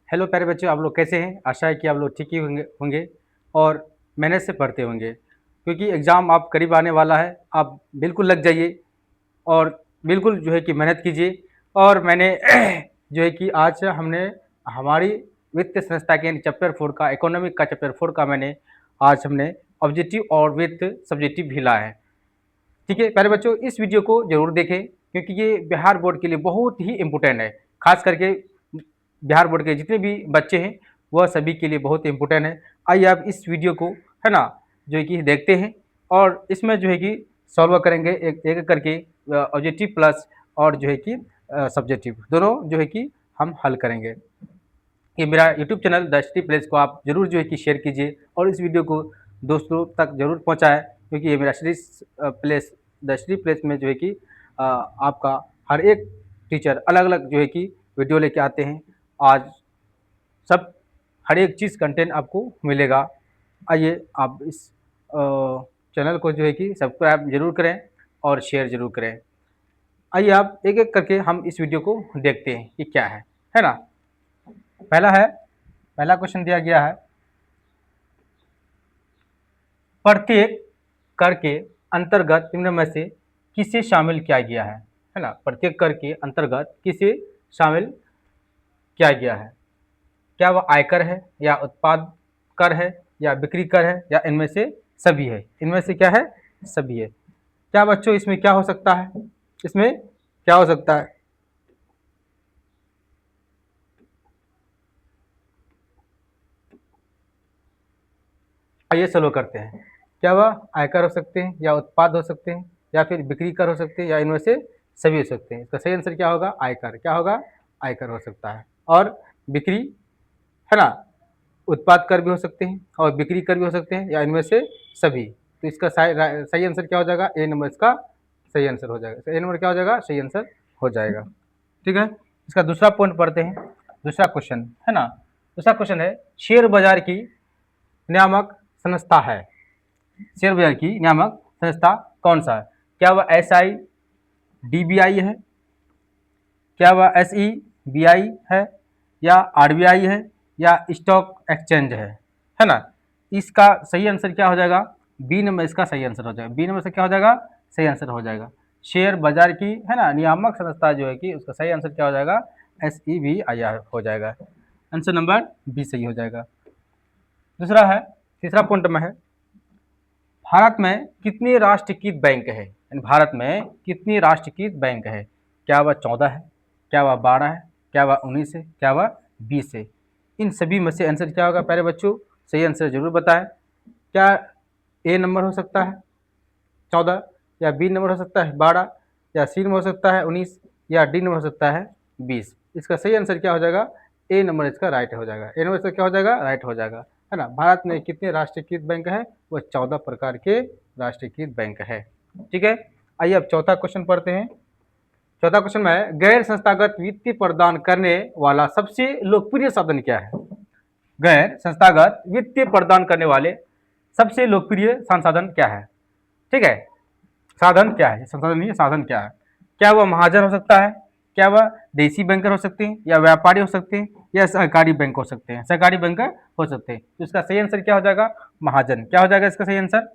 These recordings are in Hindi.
हेलो प्यारे बच्चों, आप लोग कैसे हैं? आशा है कि आप लोग ठीक ही होंगे और मेहनत से पढ़ते होंगे, क्योंकि एग्ज़ाम आप करीब आने वाला है। आप बिल्कुल लग जाइए और बिल्कुल जो है कि मेहनत कीजिए। और मैंने जो है कि आज हमने हमारी वित्त संस्था के चैप्टर 4 का, इकोनॉमिक का चैप्टर 4 का मैंने आज हमने ऑब्जेक्टिव और वित्त सब्जेक्टिव भी लाया है। ठीक है प्यारे बच्चों, इस वीडियो को जरूर देखें, क्योंकि ये बिहार बोर्ड के लिए बहुत ही इम्पोर्टेंट है। खास करके बिहार बोर्ड के जितने भी बच्चे हैं वह सभी के लिए बहुत इम्पोर्टेंट है। आइए आप इस वीडियो को, है ना, जो है कि देखते हैं और इसमें जो है कि सॉल्व करेंगे एक एक करके, ऑब्जेक्टिव प्लस और जो है कि सब्जेक्टिव दोनों जो है कि हम हल करेंगे। ये मेरा YouTube channel the study place को आप जरूर जो है कि शेयर कीजिए और इस वीडियो को दोस्तों तक जरूर पहुंचाएं, क्योंकि ये मेरा study place, the study place में जो है कि आपका हर एक टीचर अलग अलग जो है कि वीडियो लेके आते हैं। आज सब हर एक चीज़ कंटेंट आपको मिलेगा। आइए आप इस चैनल को जो है कि सब्सक्राइब जरूर करें और शेयर जरूर करें। आइए आप एक एक करके हम इस वीडियो को देखते हैं कि क्या है ना। पहला क्वेश्चन दिया गया है, प्रत्येक कर के अंतर्गत निम्न में से किसे शामिल किया गया है ना। प्रत्येक कर के अंतर्गत किसे शामिल किया गया है? क्या वह आयकर है या उत्पाद कर है या बिक्री कर है या इनमें से सभी है? इनमें से क्या है? सभी है। क्या बच्चों इसमें क्या हो सकता है? इसमें क्या हो सकता है? आइए सलो करते हैं। क्या वह आयकर हो सकते हैं या उत्पाद हो सकते हैं या फिर बिक्री कर हो सकते हैं या इनमें से सभी हो सकते हैं? इसका सही आंसर क्या होगा? आयकर। क्या होगा? आयकर हो सकता है। और बिक्री, है ना, उत्पाद कर भी हो सकते हैं और बिक्री कर भी हो सकते हैं या इनमें से सभी। तो इसका सही आंसर क्या हो जाएगा? ए नंबर इसका सही आंसर हो जाएगा। ए नंबर क्या हो जाएगा? सही आंसर हो जाएगा। ठीक है, इसका दूसरा पॉइंट पढ़ते हैं। दूसरा क्वेश्चन, है ना, दूसरा क्वेश्चन है, शेयर बाजार की नियामक संस्था है। शेयर बाजार की नियामक संस्था कौन सा है? क्या वह SI DBI है, क्या वह SEBI है या RBI है या स्टॉक एक्सचेंज है ना। इसका सही आंसर क्या हो जाएगा? बी नंबर इसका सही आंसर हो जाएगा। बी नंबर से क्या हो जाएगा? सही आंसर हो जाएगा। शेयर बाजार की, है ना, नियामक संस्था जो है कि उसका सही आंसर क्या हो जाएगा? SEBI हो जाएगा। आंसर नंबर बी सही हो जाएगा। दूसरा है, तीसरा पॉइंट में है, भारत में कितनी राष्ट्रीयकृत बैंक है? भारत में कितनी राष्ट्रीयकृत बैंक है? क्या वह 14 है, क्या वह 12 है, क्या वह 19 है, क्या वह 20 है? इन सभी में से आंसर क्या होगा प्यारे बच्चों? सही आंसर जरूर बताएं। क्या ए नंबर हो सकता है 14, या बी नंबर हो सकता है 12, या सी नंबर हो सकता है 19, या डी नंबर हो सकता है 20? इसका सही आंसर क्या हो जाएगा? ए नंबर इसका राइट हो जाएगा। ए नंबर इसका क्या हो जाएगा? राइट हो जाएगा, है ना। भारत में कितने राष्ट्रीयकृत बैंक है? वो 14 प्रकार के राष्ट्रीयकृत बैंक है। ठीक है, आइए अब चौथा क्वेश्चन पढ़ते हैं। चौथा क्वेश्चन में, गैर संस्थागत वित्तीय प्रदान करने वाला सबसे लोकप्रिय साधन क्या है? गैर संस्थागत वित्तीय प्रदान करने वाले सबसे लोकप्रिय संसाधन क्या है? ठीक है, साधन क्या है? संसाधन नहीं, साधन क्या है? क्या वह महाजन हो सकता है, क्या वह देसी बैंकर हो सकते हैं, या व्यापारी हो सकते हैं, या सहकारी बैंक हो सकते हैं? सहकारी बैंकर हो सकते हैं। तो इसका सही आंसर क्या हो जाएगा? महाजन। क्या हो जाएगा इसका सही आंसर?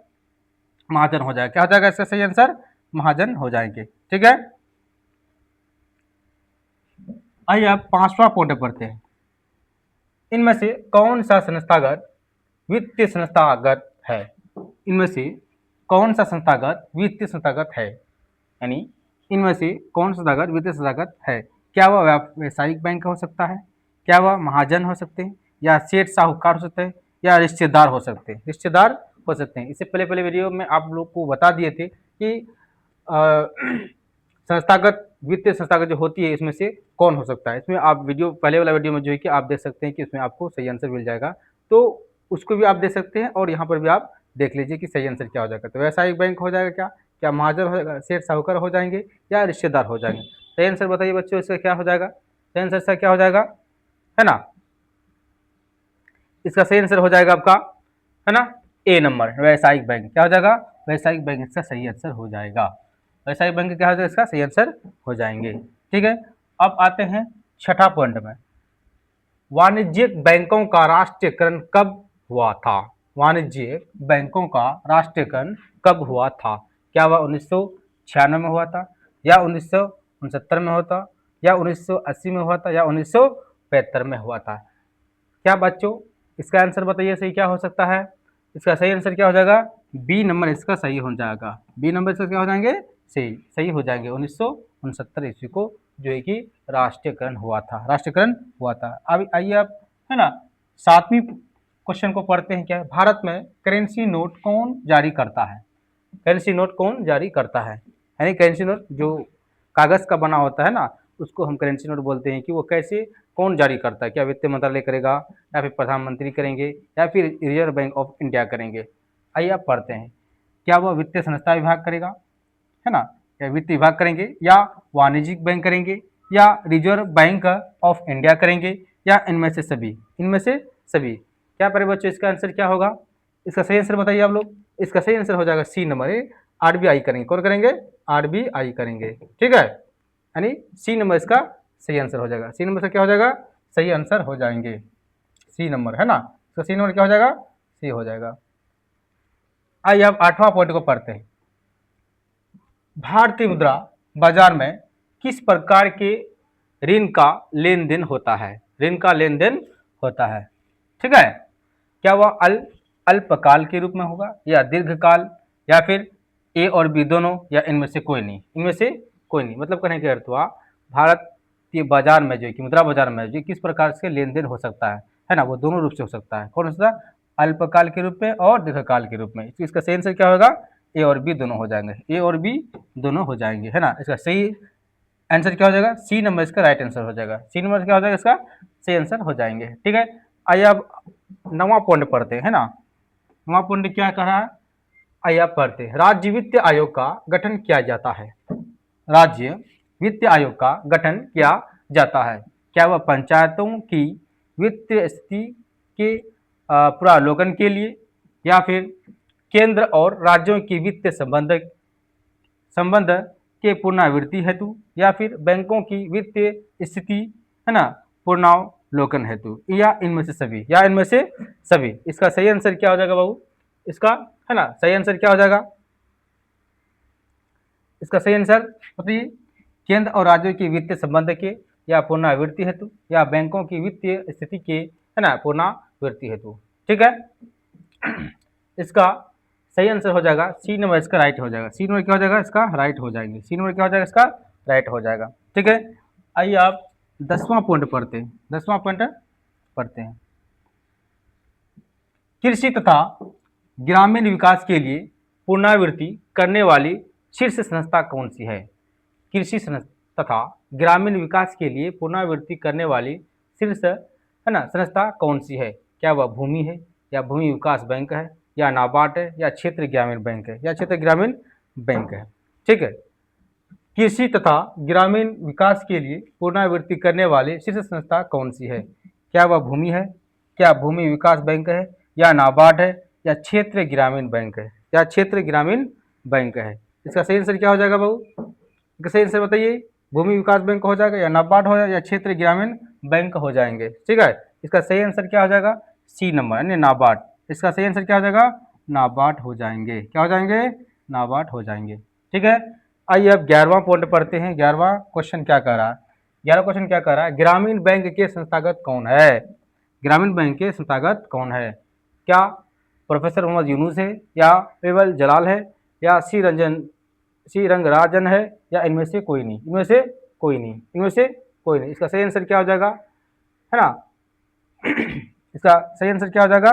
महाजन हो जाएगा। क्या हो जाएगा इसका सही आंसर? महाजन हो जाएंगे। ठीक है, आइए अब पांचवा पॉइंट पढ़ते हैं। इनमें से कौन सा संस्थागत वित्तीय संस्थागत है? इनमें से कौन सा संस्थागत वित्तीय संस्थागत है? यानी इनमें से कौन सा संस्थागत वित्तीय संस्थागत है? क्या वह व्यावसायिक बैंक हो सकता है, क्या वह महाजन हो सकते हैं, या सेठ साहूकार हो सकते हैं, या रिश्तेदार हो सकते हैं? रिश्तेदार हो सकते हैं। इससे पहले पहले वीडियो में आप लोग को बता दिए थे कि संस्थागत वित्तीय संस्थागत जो होती है इसमें से कौन हो सकता है। इसमें आप वीडियो, पहले वाला वीडियो में जो है कि आप देख सकते हैं कि इसमें आपको सही आंसर मिल जाएगा, तो उसको भी आप देख सकते हैं और यहाँ पर भी आप देख लीजिए कि सही आंसर क्या हो जाएगा। तो व्यावसायिक बैंक हो जाएगा, क्या क्या महाजन हो जाएगा, सेठ साहूकार हो जाएंगे, या रिश्तेदार हो जाएंगे? सही आंसर बताइए बच्चों, इसका क्या हो जाएगा? सही आंसर इसका क्या हो जाएगा, है ना? इसका सही आंसर हो जाएगा आपका, है ना, ए नंबर, व्यावसायिक बैंक। क्या हो जाएगा? व्यावसायिक बैंक इसका सही आंसर हो जाएगा। व्यावसायिक बैंक क्या हो जाएगा? इसका सही आंसर हो जाएंगे। ठीक है, अब आते हैं छठा पॉइंट में। वाणिज्यिक बैंकों का राष्ट्रीयकरण कब हुआ था? वाणिज्यिक बैंकों का राष्ट्रीयकरण कब हुआ था? क्या वह 1996 में हुआ था, या 1969 में हुआ था, या 1980 में हुआ था, या 1975 में हुआ था? क्या बच्चों इसका आंसर बताइए, सही क्या हो सकता है? इसका सही आंसर क्या हो जाएगा? बी नंबर इसका सही हो जाएगा। बी नंबर इसका क्या हो जाएंगे? सही हो जाएंगे। 1969 ईस्वी को जो है कि राष्ट्रीयकरण हुआ था, राष्ट्रीयकरण हुआ था। अब आइए आप, है ना, 7वीं क्वेश्चन को पढ़ते हैं। क्या है? भारत में करेंसी नोट कौन जारी करता है? करेंसी नोट कौन जारी करता है? यानी करेंसी नोट जो कागज का बना होता है ना, उसको हम करेंसी नोट बोलते हैं। कि वो कैसे, कौन जारी करता है? क्या वित्त मंत्रालय करेगा, या फिर प्रधानमंत्री करेंगे, या फिर रिजर्व बैंक ऑफ इंडिया करेंगे? आइए आप पढ़ते हैं। क्या वह वित्तीय संस्था विभाग करेगा, है ना, या वित्त विभाग करेंगे, या वाणिज्यिक बैंक करेंगे, या रिजर्व बैंक ऑफ इंडिया करेंगे, या इनमें से सभी? इनमें से सभी। क्या पढ़े बच्चों? इसका आंसर क्या होगा? इसका सही आंसर बताइए आप लोग। इसका सही आंसर हो जाएगा सी नंबर, आरबीआई करेंगे। कौन करेंगे? आरबीआई करेंगे। ठीक है, यानी सी नंबर इसका सही आंसर हो जाएगा। सी नंबर से क्या हो जाएगा? सही आंसर हो जाएंगे। सी नंबर, है ना, तो सी नंबर क्या हो जाएगा? सी हो जाएगा। आइए अब 8वां पॉइंट को पढ़ते हैं। भारतीय मुद्रा बाजार में किस प्रकार के ऋण का लेन देन होता है? ऋण का लेन देन होता है, ठीक है। क्या वह अल्पकाल के रूप में होगा, या दीर्घकाल, या फिर ए और बी दोनों, या इनमें से कोई नहीं? इनमें से कोई नहीं मतलब कहने का अर्थ हुआ भारतीय बाजार में जो है कि मुद्रा बाजार में जो किस प्रकार से लेन देन हो सकता है ना, वो दोनों रूप से हो सकता है। कौन सा? अल्पकाल के रूप में और दीर्घकाल के रूप में। इसका सही आंसर क्या होगा? ए और बी दोनों हो जाएंगे। ए और बी दोनों हो जाएंगे, है ना। इसका सही आंसर क्या हो जाएगा? सी नंबर इसका राइट आंसर हो जाएगा। सी नंबर क्या हो जाएगा? इसका सही आंसर हो जाएंगे, ठीक है। आइए अब 9वां पॉइंट पढ़ते हैं, है ना। 9वां पॉइंट क्या कहा है? आइए आप पढ़ते हैं। राज्य वित्त आयोग का गठन किया जाता है। राज्य वित्त आयोग का गठन किया जाता है। क्या वह पंचायतों की वित्तीय स्थिति के पुनरावलोकन के लिए, या फिर केंद्र और राज्यों की वित्तीय संबंध के पुनरावृत्ति हेतु, या फिर बैंकों की वित्तीय स्थिति, है ना, पुनरावलोकन हेतु, या इनमें से सभी, या इनमें से सभी? इसका सही आंसर क्या हो जाएगा बाबू? इसका, है ना, सही आंसर क्या हो जाएगा? इसका सही आंसर बताइए। केंद्र और राज्यों की वित्तीय संबंध के, या पुनरावृत्ति हेतु, या बैंकों की वित्तीय स्थिति के, है ना, पुनरावृत्ति हेतु, ठीक है। इसका सही आंसर हो जाएगा सी नंबर, इसका राइट हो जाएगा। सी नंबर क्या हो जाएगा? इसका राइट हो जाएंगे। सी नंबर क्या हो जाएगा? इसका राइट हो जाएगा, ठीक है। आइए आप 10वां पॉइंट पढ़ते हैं। 10वां पॉइंट पढ़ते हैं। कृषि तथा ग्रामीण विकास के लिए पुनरावृत्ति करने वाली शीर्ष संस्था कौन सी है? कृषि तथा ग्रामीण विकास के लिए पुनरावृत्ति करने वाली शीर्ष, है ना, संस्था कौन सी है? क्या वह भूमि है, या भूमि विकास बैंक है, या नाबार्ड है, या क्षेत्र ग्रामीण बैंक है, या क्षेत्र ग्रामीण बैंक है, ठीक है। कृषि तथा ग्रामीण विकास के लिए पुनरावृत्ति करने वाली शीर्ष संस्था कौन सी है? क्या वह भूमि है, क्या भूमि विकास बैंक है, या नाबार्ड है, या क्षेत्र ग्रामीण बैंक है, या क्षेत्र ग्रामीण बैंक है? इसका सही आंसर क्या हो जाएगा बाबू? इसका सही आंसर बताइए। भूमि विकास बैंक हो जाएगा, या नाबार्ड हो जाएगा, या क्षेत्र ग्रामीण बैंक हो जाएंगे, ठीक है। इसका सही आंसर क्या हो जाएगा? सी नंबर यानी नाबार्ड। इसका सही आंसर क्या हो जाएगा? नाबार्ड हो जाएंगे। क्या हो जाएंगे? नाबार्ड हो जाएंगे, ठीक है। आइए अब 11वां पॉइंट पढ़ते हैं। 11वां क्वेश्चन क्या कह रहा है? 11वां क्वेश्चन क्या कह रहा है? ग्रामीण बैंक के संस्थागत कौन है? ग्रामीण बैंक के संस्थागत कौन है? क्या प्रोफेसर मोहम्मद यूनुस है, या एवल जलाल है, या सी रंगराजन है, या इनमें से कोई नहीं? इनमें से कोई नहीं, इनमें से कोई नहीं। इसका सही आंसर क्या हो जाएगा, है ना? इसका सही आंसर क्या हो जाएगा?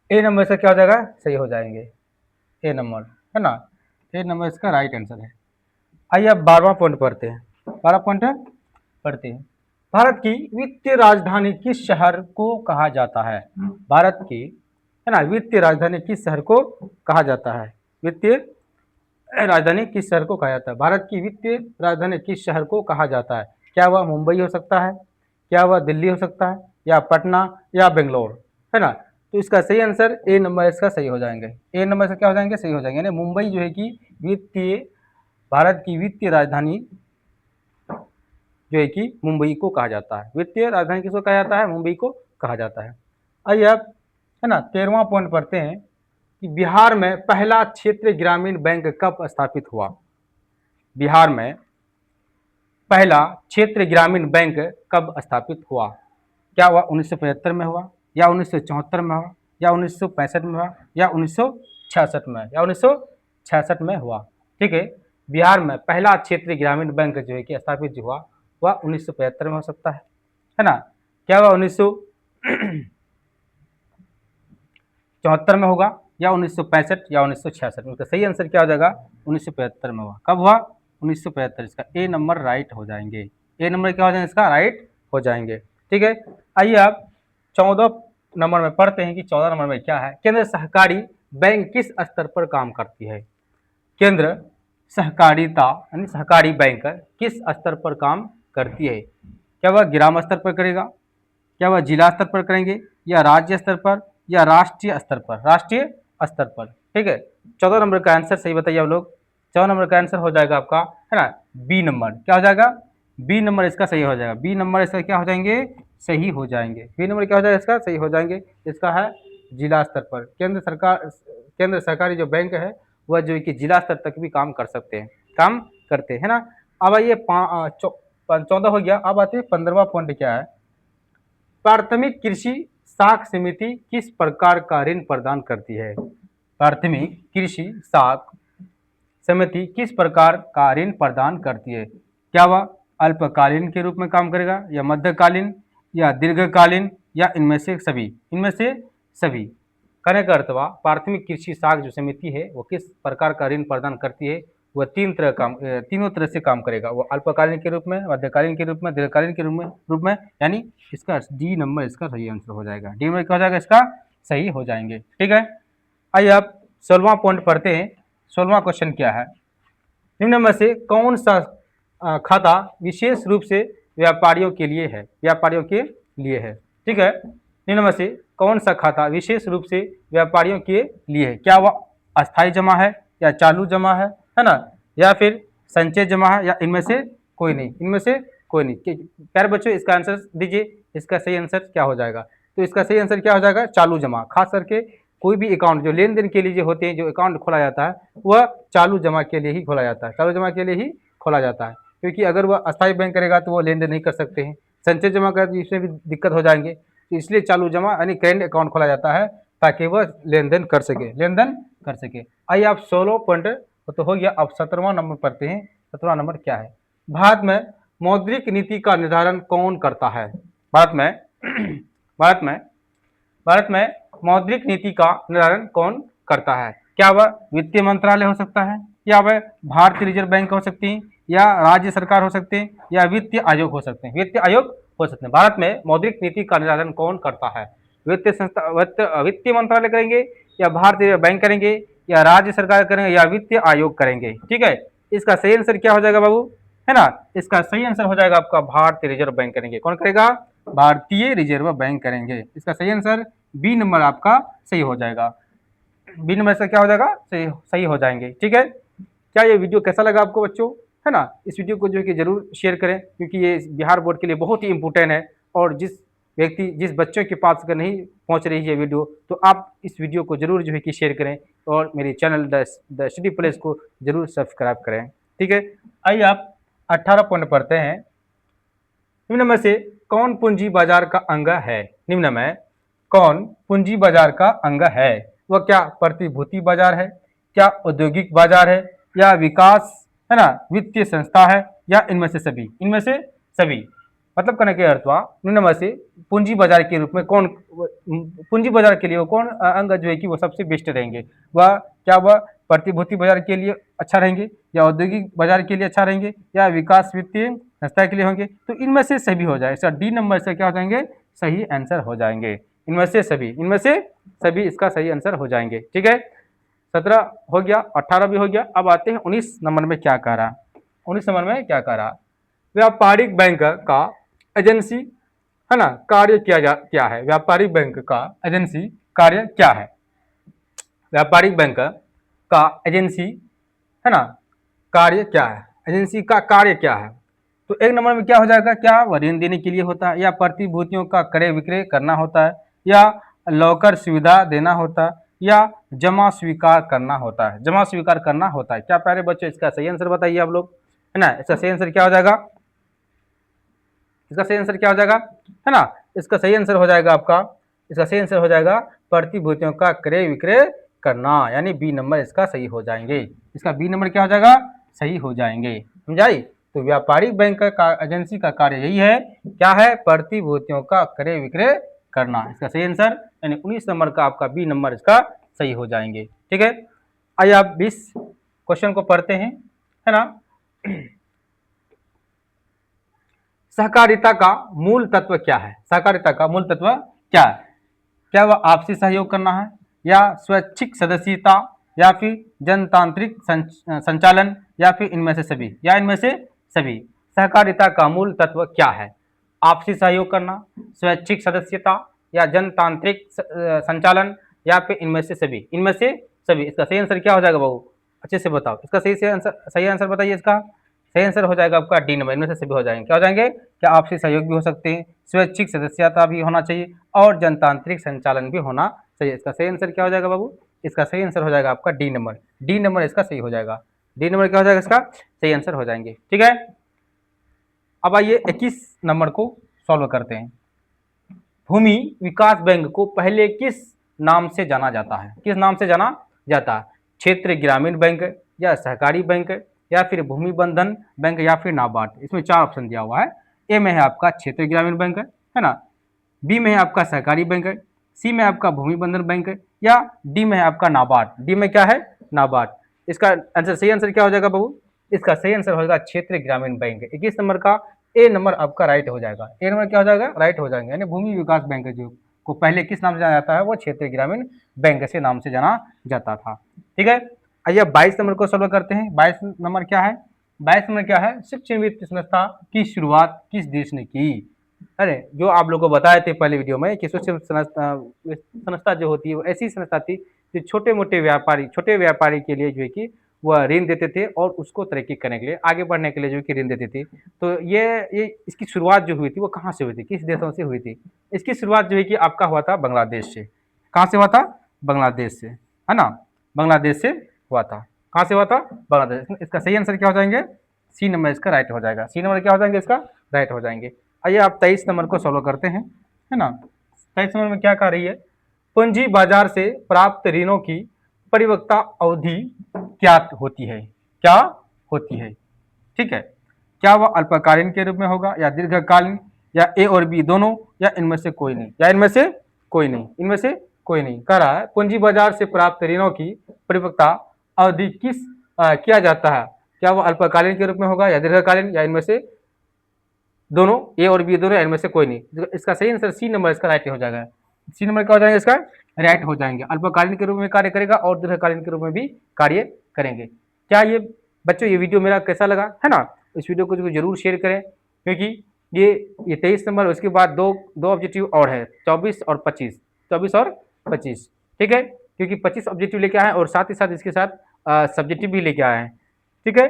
ए नंबर से क्या हो जाएगा? सही हो जाएंगे, ए नंबर, है ना। ए नंबर इसका राइट आंसर है। आइए अब 12वां पॉइंट पढ़ते हैं। 12वां पॉइंट पढ़ते हैं। भारत की वित्तीय राजधानी किस शहर को कहा जाता है? भारत की, है ना, वित्तीय राजधानी किस शहर को कहा जाता है? वित्तीय राजधानी किस शहर को कहा जाता है? भारत की वित्तीय राजधानी किस शहर को कहा जाता है? क्या वह मुंबई हो सकता है, क्या वह दिल्ली हो सकता है, या पटना, या बेंगलोर, है ना। तो इसका सही आंसर ए नंबर इसका सही हो जाएंगे। ए नंबर से क्या हो जाएंगे? सही हो जाएंगे। यानी मुंबई जो है कि वित्तीय, भारत की वित्तीय राजधानी जो है कि मुंबई को कहा जाता है। वित्तीय राजधानी किसको कहा जाता है? मुंबई को कहा जाता है। आइए अब है ना 13वां पॉइंट पढ़ते हैं कि बिहार में पहला क्षेत्रीय ग्रामीण बैंक कब स्थापित हुआ? बिहार में पहला क्षेत्रीय ग्रामीण बैंक कब स्थापित हुआ? क्या हुआ? 1975 में हुआ, या 1974 में हुआ, या 1965 में हुआ, या 1966 में, या 1966 में हुआ। ठीक है, बिहार में पहला क्षेत्रीय ग्रामीण बैंक जो है कि स्थापित जो हुआ वह 1975 में हो सकता है ना? क्या हुआ? 1974 में होगा, या 1965 या 1966 में। इसका सही आंसर क्या हो जाएगा? 1975 में हुआ। कब हुआ? 1975। इसका ए नंबर राइट हो जाएंगे। ए नंबर क्या हो जाएंगे? इसका राइट हो जाएंगे। ठीक है, आइए आप 14 नंबर में पढ़ते हैं कि 14 नंबर में क्या है। केंद्र सहकारी बैंक किस स्तर पर काम करती है? केंद्र सहकारिता यानी सहकारी बैंक किस स्तर पर काम करती है? क्या वह ग्राम स्तर पर करेगा, क्या वह जिला स्तर पर करेंगे, या राज्य स्तर पर, या राष्ट्रीय स्तर पर? राष्ट्रीय स्तर पर। ठीक है, 14 नंबर का आंसर सही बताइए आप लोग। 14 नंबर का आंसर हो जाएगा आपका है ना बी नंबर। क्या हो जाएगा? बी नंबर इसका सही हो जाएगा। बी नंबर इसका क्या हो जाएंगे? सही हो जाएंगे। बी नंबर क्या हो जाएगा? इसका सही हो जाएंगे। इसका है जिला स्तर पर। केंद्र सरकारी जो बैंक है वह जो है कि जिला स्तर तक भी काम कर सकते हैं, काम करते हैं ना। अब आइए 14 हो गया। अब आते हैं 15वां पॉइंट क्या है। प्राथमिक कृषि साख समिति किस प्रकार का ऋण प्रदान करती है? प्राथमिक कृषि साख समिति किस प्रकार का ऋण प्रदान करती है? क्या वह अल्पकालीन के रूप में काम करेगा, या मध्यकालीन, या दीर्घकालीन, या इनमें से सभी? इनमें से सभी। कहने का अर्थ हुआ प्राथमिक कृषि साख जो समिति है वो किस प्रकार का ऋण प्रदान करती है? वह तीनों तरह से काम करेगा। वो अल्पकालीन के रूप में, मध्यकालीन के रूप में, दीर्घकालीन के रूप में यानी इसका डी नंबर इसका सही आंसर हो जाएगा। डी नंबर क्या हो जाएगा? इसका सही हो जाएंगे। ठीक है, आइए आप 16वां पॉइंट पढ़ते हैं। 16वां क्वेश्चन क्या है। निम्न में से कौन सा खाता विशेष रूप से व्यापारियों के लिए है? व्यापारियों के लिए है। ठीक है, निम्न में से कौन सा खाता विशेष रूप से व्यापारियों के लिए है? क्या वह अस्थायी जमा है, या चालू जमा है ना, या फिर संचय जमा है, या इनमें से कोई नहीं? इनमें से कोई नहीं। प्यारे बच्चों इसका आंसर दीजिए। इसका सही आंसर क्या हो जाएगा? तो इसका सही आंसर क्या हो जाएगा? चालू जमा। खास करके कोई भी अकाउंट जो लेन देन के लिए जो होते हैं, जो अकाउंट खोला जाता है वह चालू जमा के लिए ही खोला जाता है। चालू जमा के लिए ही खोला जाता है, क्योंकि अगर वह अस्थायी बैंक करेगा तो वो लेन देन नहीं कर सकते हैं। संचय जमा कर तो इसमें भी दिक्कत हो जाएंगे। तो इसलिए चालू जमा यानी करेंट अकाउंट खोला जाता है ताकि वह लेन देन कर सके, लेन देन कर सके। आइए आप 16 पॉइंट तो हो गया। अब 17वां नंबर पढ़ते हैं। 17वां नंबर क्या है। भारत में मौद्रिक नीति का निर्धारण कौन करता है? भारत में भारत में भारत में मौद्रिक नीति का निर्धारण कौन करता है? क्या वह वित्तीय मंत्रालय हो सकता है, या वह भारतीय रिजर्व बैंक हो सकती है, या राज्य सरकार हो सकते हैं, या वित्तीय आयोग हो सकते हैं? वित्तीय आयोग हो सकते हैं। भारत में मौद्रिक नीति का निर्धारण कौन करता है? वित्तीय संस्था, वित्तीय मंत्रालय करेंगे, या भारतीय रिजर्व बैंक करेंगे, या राज्य सरकार करेंगे, या वित्तीय आयोग करेंगे? ठीक है, इसका सही आंसर क्या हो जाएगा बाबू? है ना, इसका सही आंसर हो जाएगा आपका भारतीय रिजर्व बैंक करेंगे। कौन करेगा? भारतीय रिजर्व बैंक करेंगे। इसका सही आंसर बी नंबर आपका सही हो जाएगा। बी नंबर से क्या हो जाएगा? सही हो जाएंगे। ठीक है, क्या ये वीडियो कैसा लगा आपको बच्चों? है ना, इस वीडियो को जो है कि जरूर शेयर करें, क्योंकि ये बिहार बोर्ड के लिए बहुत ही इंपॉर्टेंट है। और जिस बच्चों के पास अगर नहीं पहुंच रही है वीडियो, तो आप इस वीडियो को जरूर जो है कि शेयर करें, और मेरे चैनल द स्टडी प्लेस को जरूर सब्सक्राइब करें। ठीक है, आइए आप 18 पॉइंट पढ़ते हैं। निम्न में से कौन पूंजी बाजार का अंग है? निम्न में कौन पूंजी बाजार का अंग है? वह क्या प्रतिभूति बाजार है, क्या औद्योगिक बाजार है, या विकास है ना वित्तीय संस्था है, या इनमें से सभी? इनमें से सभी मतलब कहने के अर्थ हुआ निम्न में से पूंजी बाजार के रूप में कौन, पूंजी बाजार के लिए वो कौन अंग जो है कि वो सबसे बेस्ट रहेंगे? वह क्या वह प्रतिभूति बाजार के लिए अच्छा रहेंगे, या औद्योगिक बाजार के लिए अच्छा रहेंगे, या विकास वित्तीय संस्था के लिए होंगे? तो इनमें से सभी हो जाए। इसका डी नंबर से क्या हो जाएंगे? सही आंसर हो जाएंगे। इनमें से सभी, इनमें से सभी इसका सही आंसर हो जाएंगे। ठीक है, 17 हो गया, 18 भी हो गया। अब आते हैं 19 नंबर में क्या कह रहा। 19 नंबर में क्या कह रहा। व्यापारिक बैंक का एजेंसी है ना कार्य क्या है? व्यापारिक बैंक का एजेंसी कार्य क्या है? व्यापारिक बैंक का एजेंसी है ना कार्य क्या है? एजेंसी का कार्य क्या है? तो 1 नंबर में क्या हो जाएगा, क्या वह ऋण देने के लिए होता है, या प्रतिभूतियों का क्रय विक्रय करना होता है, या लॉकर सुविधा देना होता है, या जमा स्वीकार करना होता है। जमा स्वीकार करना होता है। क्या प्यारे बच्चों, इसका सही आंसर बताइए आप लोग, है ना। इसका सही आंसर क्या हो जाएगा, इसका सही आंसर क्या हो जाएगा, है ना। इसका सही आंसर हो जाएगा आपका, इसका सही आंसर हो जाएगा प्रतिभूतियों का क्रय विक्रय करना, यानी बी नंबर इसका सही हो जाएंगे। इसका बी नंबर क्या हो जाएगा, सही हो जाएंगे, समझाई। तो व्यापारिक बैंक का एजेंसी का कार्य यही है, क्या है, प्रतिभूतियों का क्रय विक्रय करना। इसका सही आंसर यानी 19 नंबर का आपका बी नंबर इसका सही हो जाएंगे। ठीक है, आइए आप 20 क्वेश्चन को पढ़ते हैं, है ना। सहकारिता का मूल तत्व क्या है, सहकारिता का मूल तत्व क्या है, क्या वह आपसी सहयोग करना है, या स्वैच्छिक सदस्यता, या फिर जनतांत्रिक संचालन, या फिर इनमें से सभी, या इनमें से सभी। सहकारिता का मूल तत्व क्या है, आपसी सहयोग करना, स्वैच्छिक सदस्यता, या जनतांत्रिक संचालन, या फिर इनमें से सभी, इनमें से सभी। इसका सही आंसर क्या हो जाएगा बाबू, अच्छे से बताओ, इसका सही आंसर बताइए। इसका सही आंसर हो जाएगा आपका डी नंबर, इनमें से सभी हो जाएंगे। क्या हो जाएंगे, क्या आपसी सहयोग भी हो सकते हैं, स्वैच्छिक सदस्यता भी होना चाहिए, और जनतांत्रिक संचालन भी होना चाहिए। इसका सही आंसर क्या हो जाएगा बाबू, इसका सही आंसर हो जाएगा आपका डी नंबर। डी नंबर इसका सही हो जाएगा, डी नंबर क्या हो जाएगा, इसका सही आंसर हो जाएंगे। ठीक है, अब आइए 21 नंबर को सॉल्व करते हैं। भूमि विकास बैंक को पहले किस नाम से जाना जाता है, किस नाम से जाना जाता है, क्षेत्रीय ग्रामीण बैंक, या सहकारी बैंक, या फिर भूमि बंधन बैंक, या फिर नाबार्ड। इसमें 4 ऑप्शन दिया हुआ है। ए में है आपका क्षेत्रीय ग्रामीण बैंक, है ना। बी में है आपका सहकारी बैंक, सी में आपका भूमि बंधन बैंक, या डी में है आपका नाबार्ड। डी में क्या है, नाबार्ड। इसका आंसर, सही आंसर क्या हो जाएगा बाबू, इसका सही आंसर होगा क्षेत्रीय ग्रामीण बैंक। 21 नंबर का ए नंबर आपका राइट हो जाएगा, ए नंबर क्या हो जाएगा, राइट हो जाएंगे। यानी भूमि विकास बैंक जो को पहले किस नाम से जाना जाता है, वो क्षेत्रीय ग्रामीण बैंक से नाम से जाना जाता था। ठीक है, आइए 22 नंबर को सॉल्व करते हैं। 22 नंबर क्या है, 22 नंबर क्या है, सूक्ष्म वित्त संस्था की शुरुआत किस देश ने की। अरे जो आप लोगों को बताए थे पहले वीडियो में कि सूक्ष्म संस्था जो होती है वो ऐसी संस्था थी जो छोटे मोटे व्यापारी के लिए जो है कि वह ऋण देते थे, और उसको तरक्की करने के लिए, आगे बढ़ने के लिए जो है कि ऋण देते थे। तो ये इसकी शुरुआत जो हुई थी वो कहाँ से हुई थी, किस देशों से हुई थी। इसकी शुरुआत जो है कि आपका हुआ था बांग्लादेश से। कहाँ से हुआ था, बांग्लादेश से, है ना, बांग्लादेश से हुआ था। कहाँ से हुआ था, बांग्लादेश। इसका सही आंसर क्या हो जाएंगे, सी नंबर इसका राइट हो जाएगा, सी नंबर क्या हो जाएंगे, इसका राइट हो जाएंगे। आइए आप 23 नंबर को सॉल्व करते हैं, है ना। 23 नंबर में क्या कह रही है, पूंजी बाजार से प्राप्त ऋणों की परिपक्वता अवधि क्या होती है, क्या होती है। ठीक है, क्या वह अल्पकालीन के रूप में होगा, या दीर्घकालीन, या ए और बी दोनों, या इनमें से कोई नहीं, या इनमें से कोई नहीं, इनमें से कोई नहीं। कह रहा है पूंजी बाजार से प्राप्त ऋणों की परिपक्वता अवधि किया जाता है, क्या वह अल्पकालीन के रूप में होगा, या दीर्घकालीन, या इनमें से दोनों, ए और बी दोनों, इनमें से कोई नहीं। इसका सही आंसर सी नंबर इसका राइट हो जाएगा, सी नंबर क्या हो जाएगा, इसका राइट हो जाएंगे। अल्पकालीन के रूप में कार्य करेगा और दीर्घकालीन के रूप में भी कार्य करेंगे। क्या ये बच्चों ये वीडियो मेरा कैसा लगा, है ना। इस वीडियो को जरूर शेयर करें, क्योंकि ये 23 नंबर, उसके बाद दो ऑब्जेक्टिव और है, 24 और 25। ठीक है, क्योंकि 25 ऑब्जेक्टिव लेके आए हैं और साथ ही साथ इसके साथ सब्जेक्टिव भी लेके आए हैं। ठीक है,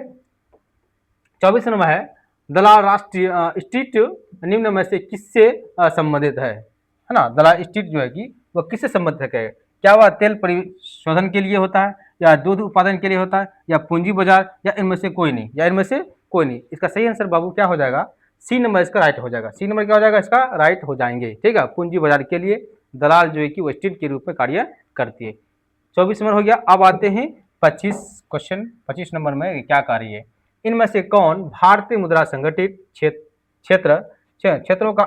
24 नंबर है, दलाल राष्ट्रीय स्ट्रीट निम्न में से किससे संबंधित है ना। दलाल स्ट्रीट जो है कि वह किससे संबंधित है, क्या वह तेल परिशोधन के लिए होता है, या दूध उत्पादन के लिए होता है, या पूंजी बाजार, या इनमें से कोई नहीं, या इनमें से कोई नहीं। इसका सही आंसर बाबू क्या हो जाएगा, सी नंबर इसका राइट हो जाएगा, सी नंबर क्या हो जाएगा, इसका राइट हो जाएंगे। ठीक है, पूंजी बाजार के लिए दलाल जो है कि वो स्ट्रीट के रूप में कार्य करती है। 24 नंबर हो गया। अब आते हैं 25 नंबर में क्या कार्य है, इनमें से कौन भारतीय मुद्रा संगठित क्षेत्रों का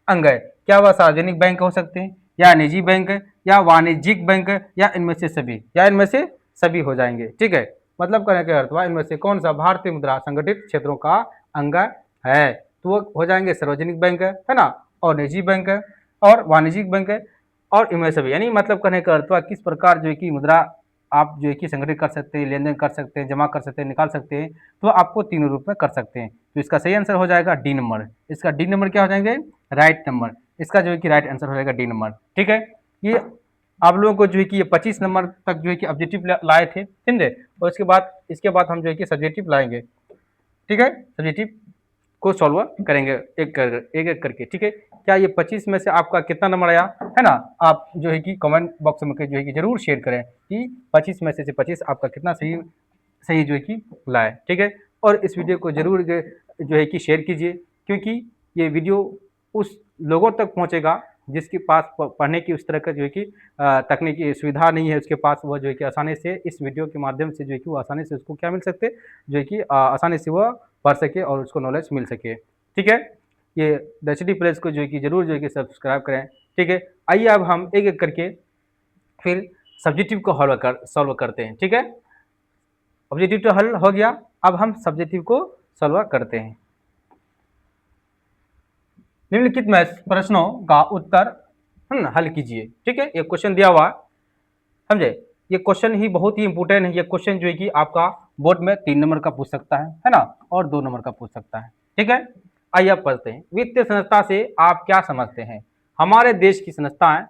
अंग है, क्या वह सार्वजनिक बैंक हो सकते हैं, या निजी बैंक, या वाणिज्यिक बैंक, या इनमें से सभी, या इनमें से सभी हो जाएंगे। ठीक है, मतलब कहने का अर्थ हुआ इनमें से कौन सा भारतीय मुद्रा संगठित क्षेत्रों का अंग है, तो वो हो जाएंगे सार्वजनिक बैंक, है ना, और निजी बैंक, और वाणिज्यिक बैंक, और इनमें सभी। यानी मतलब कहने का अर्थ हुआ किस प्रकार जो है कि मुद्रा आप जो है कि संग्रहित कर सकते हैं, लेन देन कर सकते हैं, जमा कर सकते हैं, निकाल सकते हैं, तो आपको तीनों रूप में कर सकते हैं। तो इसका सही आंसर हो जाएगा डी नंबर। इसका डी नंबर क्या हो जाएंगे, राइट नंबर। इसका जो है कि राइट आंसर हो जाएगा डी नंबर। ठीक है, ये आप लोगों को जो है कि ये 25 नंबर तक जो है कि ऑब्जेक्टिव लाए थे, समझे, और इसके बाद हम जो है कि सब्जेक्टिव लाएंगे। ठीक है, सब्जेक्टिव को सॉल्व करेंगे एक एक करके, ठीक है। क्या ये 25 में से आपका कितना नंबर आया है ना, आप जो है कि कमेंट बॉक्स में जो है कि जरूर शेयर करें कि 25 में से 25 आपका कितना सही सही जो है कि लाए, ठीक है। और इस वीडियो को जरूर जो है कि शेयर कीजिए, क्योंकि ये वीडियो उस लोगों तक पहुंचेगा जिसके पास पढ़ने की उस तरह का जो है कि तकनीकी सुविधा नहीं है उसके पास, वो जो है कि आसानी से इस वीडियो के माध्यम से जो है कि वो आसानी से उसको क्या मिल सकते, जो है कि आसानी से वह पढ़ सके और उसको नॉलेज मिल सके, ठीक है। ये द सिटी प्लेस को जो है कि जरूर जो है कि सब्सक्राइब करें, ठीक है। आइए अब हम एक एक करके फिर सब्जेक्टिव को सॉल्व करते हैं, ठीक है। ऑब्जेक्टिव तो हल हो गया, अब हम सब्जेक्टिव को सॉल्व करते हैं। निम्नलिखित प्रश्नों का उत्तर हल कीजिए, ठीक है। ये क्वेश्चन दिया हुआ, समझे। ये क्वेश्चन ही बहुत ही इंपोर्टेंट है। ये क्वेश्चन जो है कि आपका बोर्ड में 3 नंबर का पूछ सकता है ना, और 2 नंबर का पूछ सकता है, ठीक है। आइए आप पढ़ते हैं। वित्तीय संस्था से आप क्या समझते हैं? हमारे देश की संस्थाएं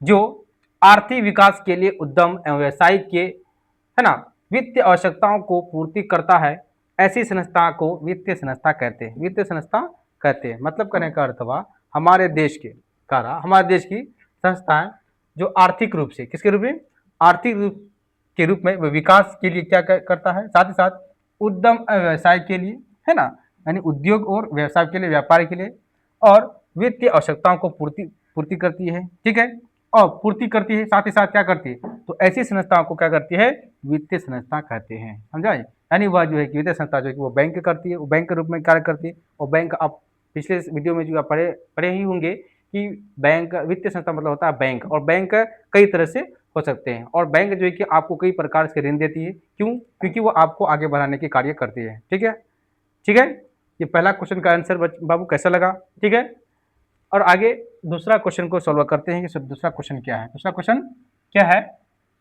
जो आर्थिक विकास के लिए उद्यम एवं व्यवसाय के है ना वित्तीय आवश्यकताओं को पूर्ति करता है, ऐसी संस्था को वित्तीय संस्था कहते हैं। वित्तीय संस्था कहते हैं, मतलब कहने का अर्थ हुआ हमारे देश के हमारे देश की संस्थाएं जो आर्थिक रूप से, किसके रूप में, आर्थिक रूप के रूप में विकास के लिए क्या करता है, साथ ही साथ उद्यम व्यवसाय के लिए, है ना, यानी उद्योग और व्यवसाय के लिए, व्यापार के लिए, और वित्तीय आवश्यकताओं को पूर्ति करती है, ठीक है। और पूर्ति करती है, साथ ही साथ क्या करती है, तो ऐसी संस्थाओं को क्या करती है, वित्तीय संस्था कहते हैं, समझा। यानी वह जो है कि वित्तीय संस्था जो है कि वो बैंक करती है, वो बैंक के रूप में कार्य करती है। और बैंक आप पिछले वीडियो में जो आप पढ़े ही होंगे कि बैंक, वित्तीय संस्था मतलब होता है बैंक, और बैंक कई तरह से हो सकते हैं, और बैंक जो है कि आपको कई प्रकार से ऋण देती है। क्यों? क्योंकि वो आपको आगे बढ़ाने के कार्य करती है, ठीक है, ठीक है। ये पहला क्वेश्चन का आंसर बाबू कैसा लगा, ठीक है। और आगे दूसरा क्वेश्चन को सॉल्व करते हैं कि दूसरा क्वेश्चन क्या है। दूसरा क्वेश्चन क्या है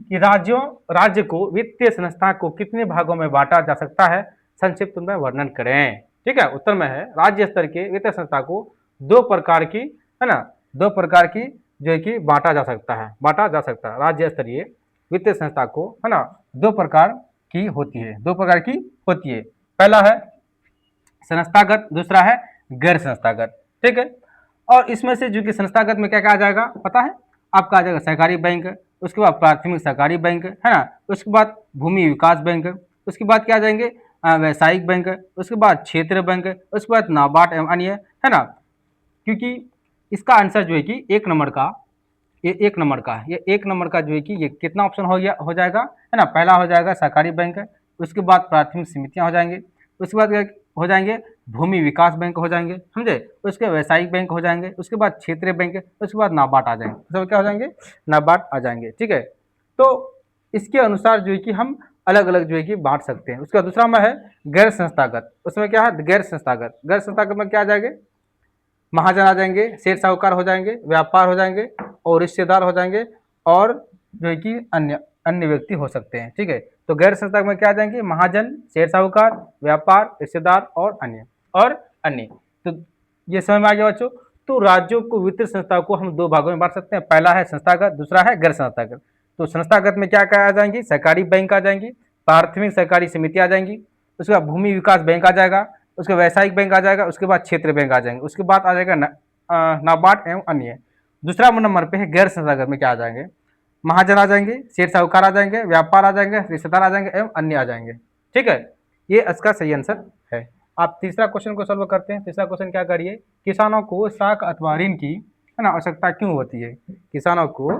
कि राज्य को वित्तीय संस्था को कितने भागों में बांटा जा सकता है, संक्षिप्त में वर्णन करें, ठीक है। उत्तर में है राज्य स्तर के वित्तीय संस्था को 2 प्रकार की, है ना, 2 प्रकार की जो है कि बांटा जा सकता है, राज्य स्तरीय वित्तीय संस्था को, है ना, 2 प्रकार की होती है, 2 प्रकार की होती है। पहला है संस्थागत, दूसरा है गैर संस्थागत, ठीक है। और इसमें से जो कि संस्थागत में क्या क्या आ जाएगा पता है आपका, आ जाएगा सहकारी बैंक, उसके बाद प्राथमिक सहकारी बैंक, है ना, उसके बाद भूमि विकास बैंक, उसके बाद क्या आ जाएंगे व्यावसायिक बैंक, उसके बाद क्षेत्र बैंक, उसके बाद नाबार्ड एवं अन्य, है ना। क्योंकि इसका आंसर जो है कि 1 नंबर का, ये 1 नंबर का, ये 1 नंबर का जो है कि ये कितना ऑप्शन हो जाएगा, है ना। पहला हो जाएगा सहकारी बैंक, उसके बाद प्राथमिक समितियां हो जाएंगे, उसके बाद हो जाएंगे भूमि विकास बैंक हो जाएंगे, समझे, उसके व्यावसायिक बैंक हो जाएंगे, उसके बाद क्षेत्रीय बैंक, उसके बाद नाबार्ड आ जाएंगे, सब क्या हो जाएंगे, नाबार्ड आ जाएंगे, ठीक है। तो इसके अनुसार जो है कि हम अलग अलग जो है कि बांट सकते हैं। उसका दूसरा में है गैर संस्थागत, उसमें क्या है गैर संस्थागत में क्या आ जाएंगे, महाजन आ जाएंगे, शेर साहूकार हो जाएंगे, व्यापार हो जाएंगे, और रिश्तेदार हो जाएंगे, और जो है कि अन्य अन्य व्यक्ति हो सकते हैं, ठीक है। तो गैर संस्थागत में क्या आ जाएंगे, महाजन, शेर साहूकार, व्यापार, रिश्तेदार और अन्य। तो ये समझ में आ गया बच्चों। तो राज्यों को वित्तीय संस्था को हम 2 भागों में बांट सकते हैं, पहला है संस्थागत, दूसरा है गैर संस्थागत। तो संस्थागत में क्या क्या आ जाएंगी, सहकारी बैंक आ जाएंगी, प्राथमिक सहकारी समिति आ जाएंगी, उसके बाद भूमि विकास बैंक आ जाएगा, उसके व्यावसायिक बैंक आ जाएगा, उसके बाद क्षेत्र बैंक आ जाएंगे, उसके बाद आ जाएगा नाबार्ड एवं अन्य। दूसरा नंबर पे है गैर संस्थागत में क्या आ जाएंगे, महाजन आ जाएंगे, शेर साहूकार आ जाएंगे, व्यापार आ जाएंगे, रिश्तेदार आ जाएंगे एवं अन्य आ जाएंगे, ठीक है। ये इसका सही आंसर है। आप तीसरा क्वेश्चन को सॉल्व करते हैं। तीसरा क्वेश्चन क्या करिए, किसानों को साख अथवा ऋण की, है ना, आवश्यकता क्यों होती है, किसानों को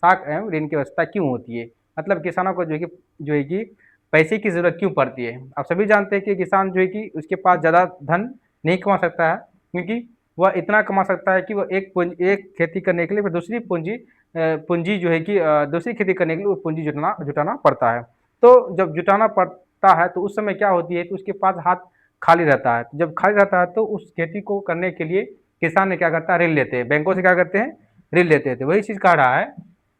साख एवं ऋण की आवश्यकता क्यों होती है, मतलब किसानों को जो है कि पैसे की जरूरत क्यों पड़ती है। आप सभी जानते हैं कि किसान जो है कि उसके पास ज़्यादा धन नहीं कमा सकता है, क्योंकि वह इतना कमा सकता है कि वह एक खेती करने के लिए दूसरी पूंजी जो है कि दूसरी खेती करने के लिए वो पूंजी जुटाना पड़ता है। तो जब जुटाना पड़ता है तो उस समय क्या होती है, तो उसके पास हाथ खाली रहता है। जब खाली रहता है तो उस खेती को करने के लिए किसान ने क्या करता है, ऋण लेते हैं, बैंकों से क्या करते हैं, ऋण लेते हैं। तो वही चीज़ कह रहा है